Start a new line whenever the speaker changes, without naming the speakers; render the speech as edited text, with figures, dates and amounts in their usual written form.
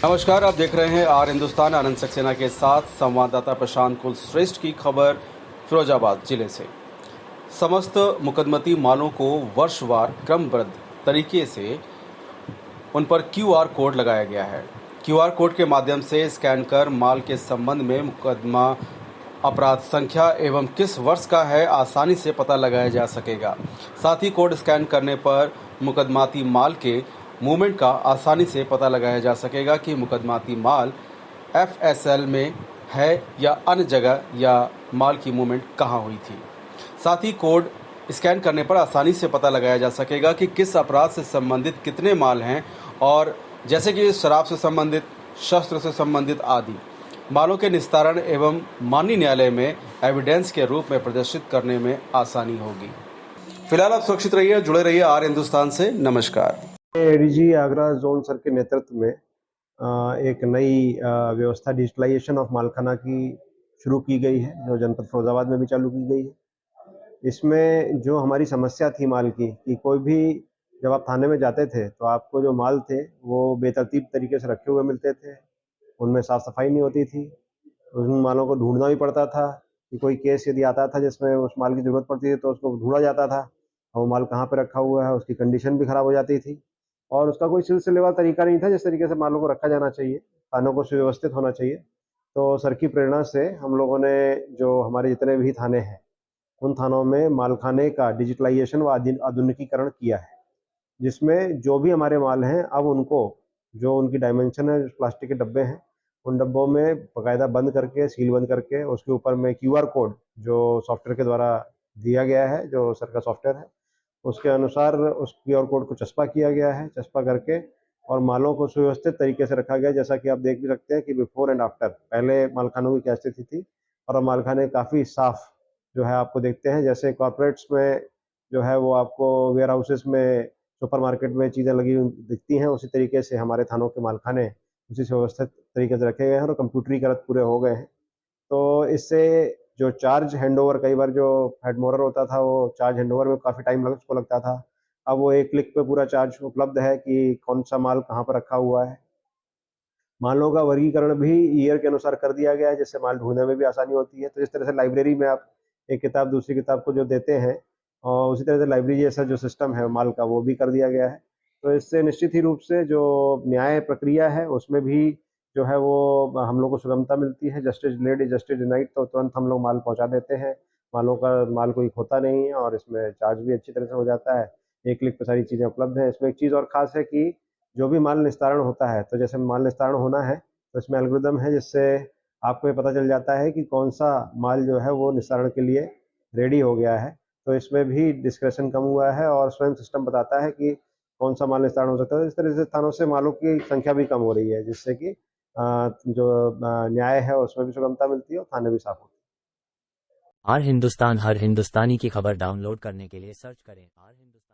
नमस्कार, आप देख रहे हैं आर हिंदुस्तान। आनंद सक्सेना के साथ संवाददाता प्रशांत कुलश्रेष्ठ की खबर फिरोजाबाद जिले से। समस्त मुकदमती मालों को वर्षवार क्रमबद्ध तरीके से उन पर क्यूआर कोड लगाया गया है। क्यूआर कोड के माध्यम से स्कैन कर माल के संबंध में मुकदमा, अपराध संख्या एवं किस वर्ष का है आसानी से पता लगाया जा सकेगा। साथ ही कोड स्कैन करने पर मुकदमाती माल के मूवमेंट का आसानी से पता लगाया जा सकेगा कि मुकदमाती माल एफएसएल में है या अन्य जगह, या माल की मूवमेंट कहाँ हुई थी। साथ ही कोड स्कैन करने पर आसानी से पता लगाया जा सकेगा कि किस अपराध से संबंधित कितने माल हैं, और जैसे कि शराब से संबंधित, शस्त्र से संबंधित आदि मालों के निस्तारण एवं माननीय न्यायालय में एविडेंस के रूप में प्रदर्शित करने में आसानी होगी। फिलहाल आप सुरक्षित रहिए, जुड़े रहिए आर हिंदुस्तान से। नमस्कार।
एडीजी आगरा जोन सर के नेतृत्व में एक नई व्यवस्था डिजिटलाइजेशन ऑफ मालखाना की शुरू की गई है, जो जनपद फिरोजाबाद में भी चालू की गई है। इसमें जो हमारी समस्या थी माल की, कि कोई भी जब आप थाने में जाते थे तो आपको जो माल थे वो बेतरतीब तरीके से रखे हुए मिलते थे, उनमें साफ सफाई नहीं होती थी, उन मालों को ढूंढना भी पड़ता था। कि कोई केस यदि आता था जिसमें उस माल की जरूरत पड़ती थी तो उसको ढूंढा जाता था, और वो माल कहाँ पे रखा हुआ है, उसकी कंडीशन भी खराब हो जाती थी, और उसका कोई सिलसिलेवार तरीका नहीं था जिस तरीके से मालों को रखा जाना चाहिए। थानों को सुव्यवस्थित होना चाहिए। तो सर की प्रेरणा से हम लोगों ने, जो हमारे जितने भी थाने हैं, उन थानों में मालखाने का डिजिटलाइजेशन व आधुनिकीकरण किया है, जिसमें जो भी हमारे माल हैं अब उनको, जो उनकी डायमेंशन है, जो प्लास्टिक के डब्बे हैं, उन डब्बों में बाकायदा बंद करके, सील बंद करके, उसके ऊपर में क्यूआर कोड जो सॉफ्टवेयर के द्वारा दिया गया है, जो सर का सॉफ्टवेयर है, उसके अनुसार उस क्यूआर कोड को चस्पा किया गया है। चस्पा करके और मालों को सुव्यवस्थित तरीके से रखा गया। जैसा कि आप देख भी सकते हैं कि बिफोर एंड आफ्टर, पहले मालखानों की क्या स्थिति थी और अब मालखाने काफ़ी साफ जो है आपको देखते हैं। जैसे कॉर्पोरेट्स में जो है वो आपको वेयर हाउसेस में, सुपरमार्केट में चीज़ें लगी हुई दिखती हैं, उसी तरीके से हमारे थानों के मालखाने उसी से व्यवस्थित तरीके से रखे गए हैं और कंप्यूटरीकृत पूरे हो गए हैं। तो इससे जो चार्ज हैंडओवर, कई बार जो हेडमोरर होता था वो चार्ज हैंडओवर में काफ़ी टाइम उसको लगता था, अब वो एक क्लिक पे पूरा चार्ज उपलब्ध है कि कौन सा माल कहाँ पर रखा हुआ है। मालों का वर्गीकरण भी ईयर के अनुसार कर दिया गया है, जिससे माल ढूंढने में भी आसानी होती है। तो इस तरह से लाइब्रेरी में आप एक किताब दूसरी किताब को जो देते हैं, और उसी तरह से लाइब्रेरी जैसा जो सिस्टम है माल का, वो भी कर दिया गया है। तो इससे निश्चित ही रूप से जो न्याय प्रक्रिया है उसमें भी जो है वो हम लोग को सुगमता मिलती है। Justice delayed is justice denied, तो तुरंत हम लोग माल पहुंचा देते हैं। माल कोई खोता नहीं है, और इसमें चार्ज भी अच्छी तरह से हो जाता है। एक क्लिक पे सारी चीज़ें उपलब्ध हैं। इसमें एक चीज़ और खास है कि जो भी माल निस्तारण होता है, तो जैसे माल निस्तारण होना है तो इसमें एल्गोरिदम है, जिससे आपको ये पता चल जाता है कि कौन सा माल जो है वो निस्तारण के लिए रेडी हो गया है। तो इसमें भी डिस्क्रेशन कम हुआ है, और स्वयं सिस्टम बताता है कि कौन सा माल निस्तारण हो सकता है। इस तरह से थानों से मालों की संख्या भी कम हो रही है, जिससे कि जो न्याय है उसमें भी सुगमता मिलती है और थाने भी साफ होते हैं।
आर हिंदुस्तान हर हिंदुस्तानी की खबर डाउनलोड करने के लिए सर्च करें आर हिंदुस्तान।